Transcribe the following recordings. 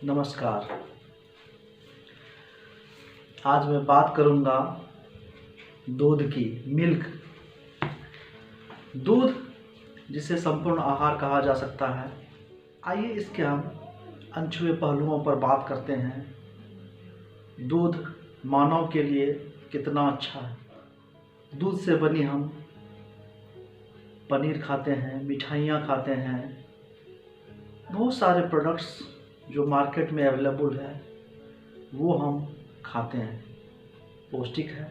नमस्कार। आज मैं बात करूंगा दूध की, मिल्क। दूध जिसे संपूर्ण आहार कहा जा सकता है। आइए इसके हम अनछुए पहलुओं पर बात करते हैं। दूध मानव के लिए कितना अच्छा है। दूध से बनी हम पनीर खाते हैं, मिठाइयाँ खाते हैं, बहुत सारे प्रोडक्ट्स जो मार्केट में अवेलेबल है वो हम खाते हैं। पौष्टिक है,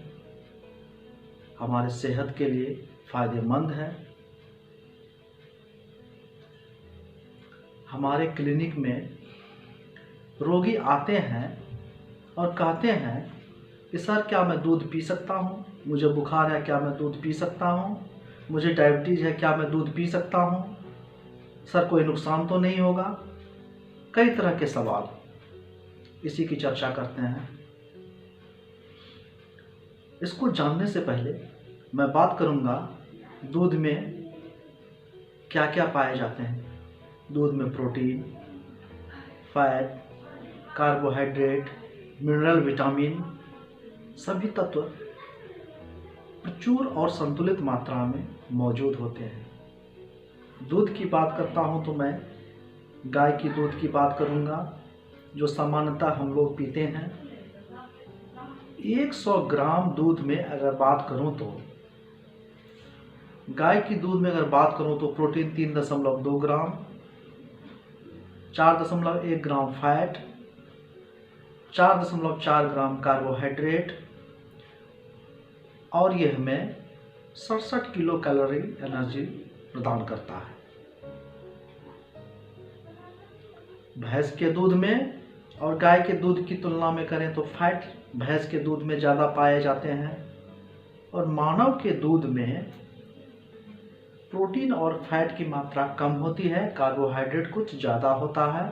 हमारे सेहत के लिए फ़ायदेमंद है। हमारे क्लिनिक में रोगी आते हैं और कहते हैं कि सर क्या मैं दूध पी सकता हूँ, मुझे बुखार है क्या मैं दूध पी सकता हूँ, मुझे डायबिटीज़ है क्या मैं दूध पी सकता हूँ, सर कोई नुकसान तो नहीं होगा। कई तरह के सवाल, इसी की चर्चा करते हैं। इसको जानने से पहले मैं बात करूंगा दूध में क्या क्या पाए जाते हैं। दूध में protein, fat, carbohydrate, mineral, vitamin सभी तत्व प्रचुर और संतुलित मात्रा में मौजूद होते हैं। दूध की बात करता हूं तो मैं गाय की दूध की बात करूंगा, जो सामान्यतः हम लोग पीते हैं। 100 ग्राम दूध में अगर बात करूं तो गाय की दूध में अगर बात करूं तो प्रोटीन 3.2 ग्राम, 4.1 ग्राम फैट, 4.4 ग्राम कार्बोहाइड्रेट और यह हमें 67 किलो कैलोरी एनर्जी प्रदान करता है। भैंस के दूध में और गाय के दूध की तुलना में करें तो फैट भैंस के दूध में ज़्यादा पाए जाते हैं और मानव के दूध में प्रोटीन और फैट की मात्रा कम होती है, कार्बोहाइड्रेट कुछ ज़्यादा होता है,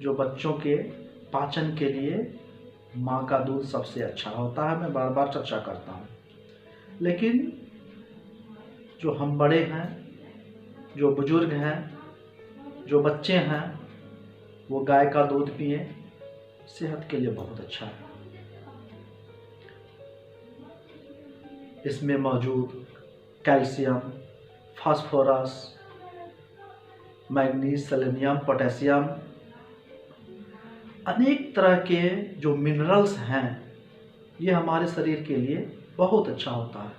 जो बच्चों के पाचन के लिए माँ का दूध सबसे अच्छा होता है। मैं बार बार चर्चा करता हूँ, लेकिन जो हम बड़े हैं, जो बुजुर्ग हैं, जो बच्चे हैं, वो गाय का दूध पिए, सेहत के लिए बहुत अच्छा है। इसमें मौजूद calcium, phosphorus, manganese, selenium, potassium, अनेक तरह के जो मिनरल्स हैं, ये हमारे शरीर के लिए बहुत अच्छा होता है।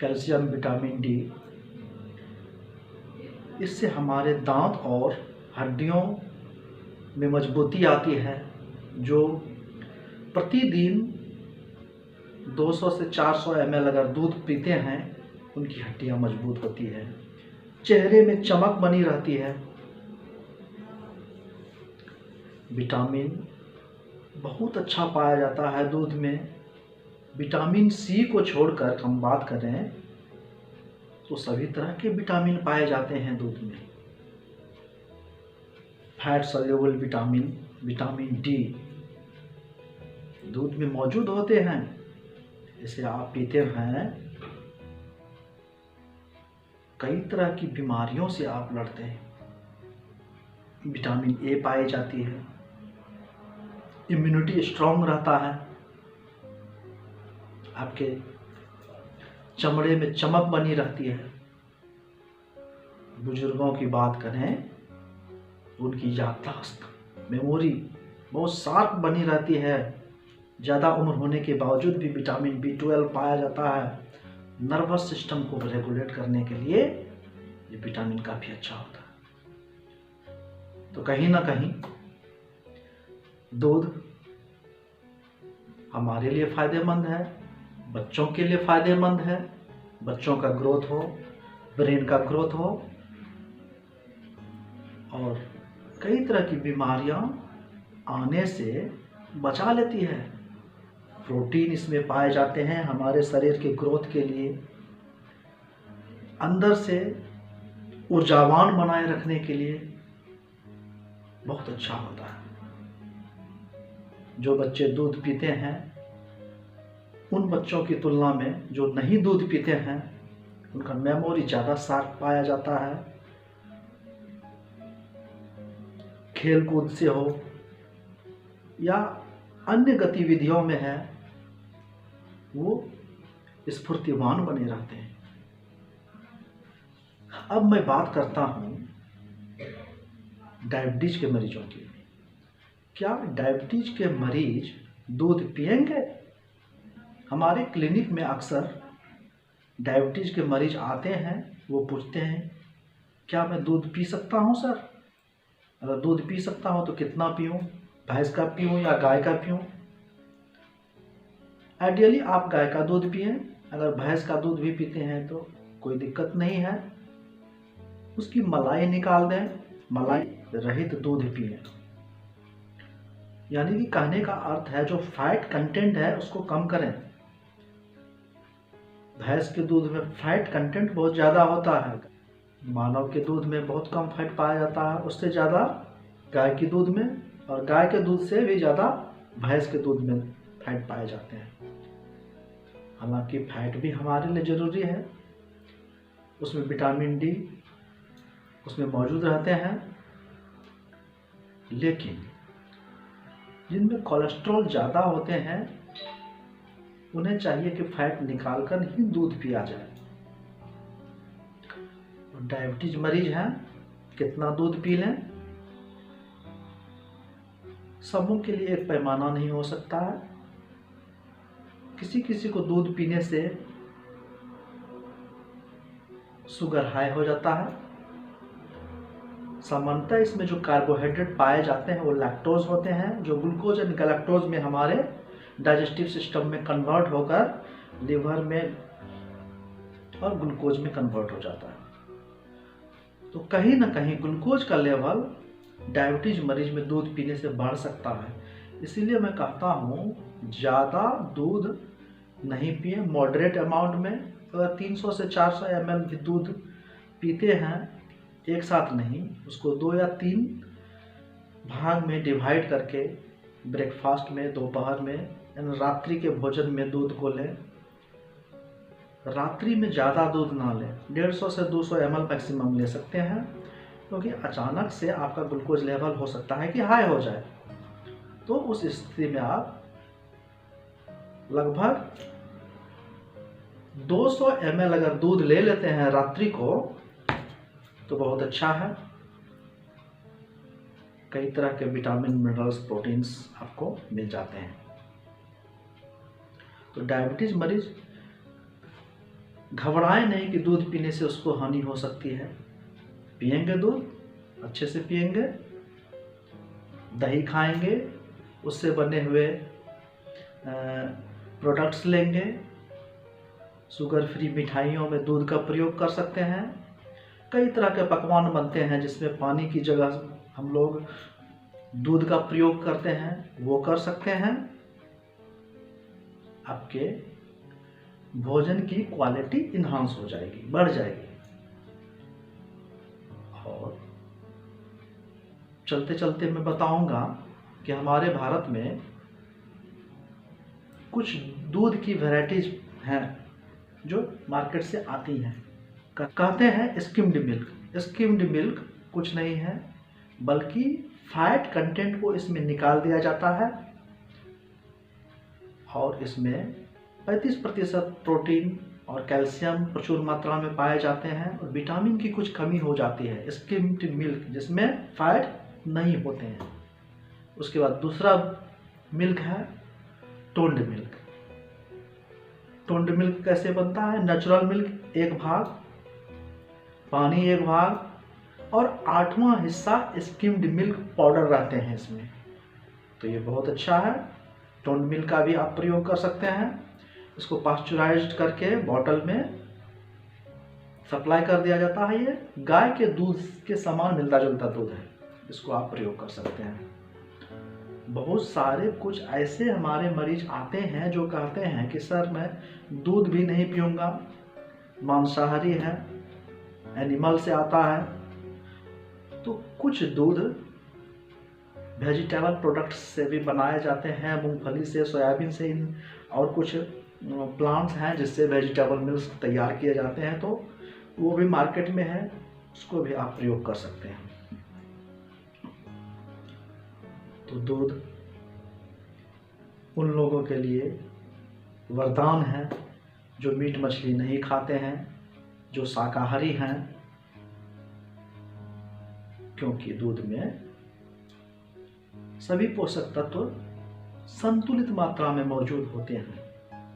कैल्शियम, विटामिन डी, इससे हमारे दांत और हड्डियों में मजबूती आती है। जो प्रतिदिन 200 से 400 ml अगर दूध पीते हैं, उनकी हड्डियां मजबूत होती है, चेहरे में चमक बनी रहती है। विटामिन बहुत अच्छा पाया जाता है दूध में। विटामिन सी को छोड़कर हम बात करें तो सभी तरह के विटामिन पाए जाते हैं दूध में। Fat soluble vitamin, vitamin D दूध में मौजूद होते हैं। इसे आप पीते हैं, कई तरह की बीमारियों से आप लड़ते हैं। विटामिन ए पाई जाती है, इम्यूनिटी स्ट्रांग रहता है, आपके चमड़े में चमक बनी रहती है। बुजुर्गों की बात करें, उनकी याददाश्त, मेमोरी बहुत शार्प बनी रहती है। ज़्यादा उम्र होने के बावजूद भी विटामिन B12 पाया जाता है। नर्वस सिस्टम को रेगुलेट करने के लिए ये विटामिन काफ़ी अच्छा होता है। तो कहीं ना कहीं दूध हमारे लिए फ़ायदेमंद है, बच्चों के लिए फ़ायदेमंद है। बच्चों का ग्रोथ हो, ब्रेन का ग्रोथ हो और कई तरह की बीमारियां आने से बचा लेती है। प्रोटीन इसमें पाए जाते हैं, हमारे शरीर के ग्रोथ के लिए, अंदर से ऊर्जावान बनाए रखने के लिए बहुत अच्छा होता है। जो बच्चे दूध पीते हैं, उन बच्चों की तुलना में जो नहीं दूध पीते हैं, उनका मेमोरी ज़्यादा शार्प पाया जाता है। खेल कूद से हो या अन्य गतिविधियों में है, वो स्फूर्तिवान बने रहते हैं। अब मैं बात करता हूँ डायबिटीज के मरीजों की। क्या डायबिटीज के मरीज दूध पिएंगे? हमारे क्लिनिक में अक्सर डायबिटीज के मरीज आते हैं, वो पूछते हैं क्या मैं दूध पी सकता हूँ सर? अगर दूध पी सकता हूँ तो कितना पीऊँ, भैंस का पीऊँ या गाय का पीऊँ? आइडियली आप गाय का दूध पिएं। अगर भैंस का दूध भी पीते हैं तो कोई दिक्कत नहीं है, उसकी मलाई निकाल दें, मलाई रहित दूध पिएं। यानी कि कहने का अर्थ है जो फैट कंटेंट है उसको कम करें। भैंस के दूध में फैट कंटेंट बहुत ज़्यादा होता है, मानव के दूध में बहुत कम फैट पाया जाता है, उससे ज़्यादा गाय के दूध में, और गाय के दूध से भी ज़्यादा भैंस के दूध में फैट पाए जाते हैं। हालांकि फैट भी हमारे लिए ज़रूरी है, उसमें विटामिन डी उसमें मौजूद रहते हैं, लेकिन जिनमें कोलेस्ट्रॉल ज़्यादा होते हैं उन्हें चाहिए कि फैट निकालकर ही दूध पिया जाए। डायबिटीज मरीज हैं, कितना दूध पी लें? सबों के लिए एक पैमाना नहीं हो सकता है। किसी किसी को दूध पीने से शुगर हाई हो जाता है। सामान्यतः इसमें जो कार्बोहाइड्रेट पाए जाते हैं वो लैक्टोज होते हैं, जो ग्लूकोज एंड गैलेक्टोज में हमारे डाइजेस्टिव सिस्टम में कन्वर्ट होकर लिवर में और ग्लूकोज में कन्वर्ट हो जाता है। तो कहीं ना कहीं ग्लूकोज का लेवल डायबिटीज मरीज में दूध पीने से बढ़ सकता है। इसीलिए मैं कहता हूँ ज़्यादा दूध नहीं पिए, मॉडरेट अमाउंट में। अगर 300 से 400 ml भी दूध पीते हैं एक साथ नहीं, उसको 2 या 3 भाग में डिवाइड करके ब्रेकफास्ट में, दोपहर में, रात्रि के भोजन में दूध को लें। रात्रि में ज़्यादा दूध ना लें, 150 से 200 ml मैक्सिमम ले सकते हैं, क्योंकि अचानक से आपका ग्लूकोज लेवल हो सकता है कि हाई हो जाए। तो उस स्थिति में आप लगभग 200 ml अगर दूध ले लेते हैं रात्रि को तो बहुत अच्छा है। कई तरह के विटामिन, मिनरल्स, प्रोटीन्स आपको मिल जाते हैं। तो डायबिटीज मरीज घबराएं नहीं कि दूध पीने से उसको हानि हो सकती है। पिएंगे दूध, अच्छे से पिएंगे, दही खाएंगे, उससे बने हुए प्रोडक्ट्स लेंगे, शुगर फ्री मिठाइयों में दूध का प्रयोग कर सकते हैं। कई तरह के पकवान बनते हैं जिसमें पानी की जगह हम लोग दूध का प्रयोग करते हैं, वो कर सकते हैं। आपके भोजन की क्वालिटी इन्हांस हो जाएगी, बढ़ जाएगी। और चलते चलते मैं बताऊंगा कि हमारे भारत में कुछ दूध की वैरायटीज हैं जो मार्केट से आती हैं। कहते हैं स्किम्ड मिल्क। स्किम्ड मिल्क कुछ नहीं है बल्कि फैट कंटेंट को इसमें निकाल दिया जाता है और इसमें 35% प्रोटीन और कैल्शियम प्रचुर मात्रा में पाए जाते हैं और विटामिन की कुछ कमी हो जाती है। स्किम्ड मिल्क जिसमें फैट नहीं होते हैं। उसके बाद दूसरा मिल्क है टोन्ड मिल्क। टोन्ड मिल्क कैसे बनता है? नेचुरल मिल्क 1 भाग, पानी 1 भाग और 8वां हिस्सा स्किम्ड मिल्क पाउडर रहते हैं इसमें। तो ये बहुत अच्छा है। टोन्ड मिल्क का भी आप प्रयोग कर सकते हैं। इसको पास्चुराइज्ड करके बॉटल में सप्लाई कर दिया जाता है। ये गाय के दूध के समान मिलता जुलता दूध है, इसको आप प्रयोग कर सकते हैं। बहुत सारे कुछ ऐसे हमारे मरीज आते हैं जो कहते हैं कि सर मैं दूध भी नहीं पीऊँगा, मांसाहारी है, एनिमल से आता है। तो कुछ दूध वेजिटेबल प्रोडक्ट्स से भी बनाए जाते हैं, मूंगफली से, सोयाबीन से, और कुछ प्लांट्स हैं जिससे वेजिटेबल मिल्क तैयार किए जाते हैं। तो वो भी मार्केट में है, उसको भी आप प्रयोग कर सकते हैं। तो दूध उन लोगों के लिए वरदान है जो मीट मछली नहीं खाते हैं, जो शाकाहारी हैं, क्योंकि दूध में सभी पोषक तत्व संतुलित मात्रा में मौजूद होते हैं।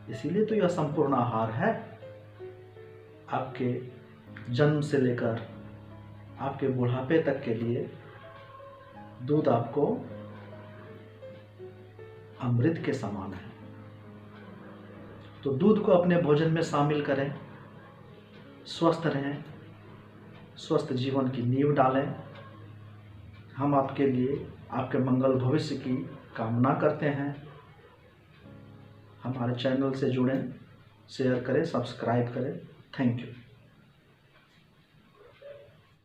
इसीलिए तो यह संपूर्ण आहार है। आपके जन्म से लेकर आपके बुढ़ापे तक के लिए दूध आपको अमृत के समान है। तो दूध को अपने भोजन में शामिल करें, स्वस्थ रहें, स्वस्थ जीवन की नींव डालें। हम आपके लिए, आपके मंगल भविष्य की कामना करते हैं। हमारे चैनल से जुड़ें, शेयर करें, सब्सक्राइब करें। Thank you.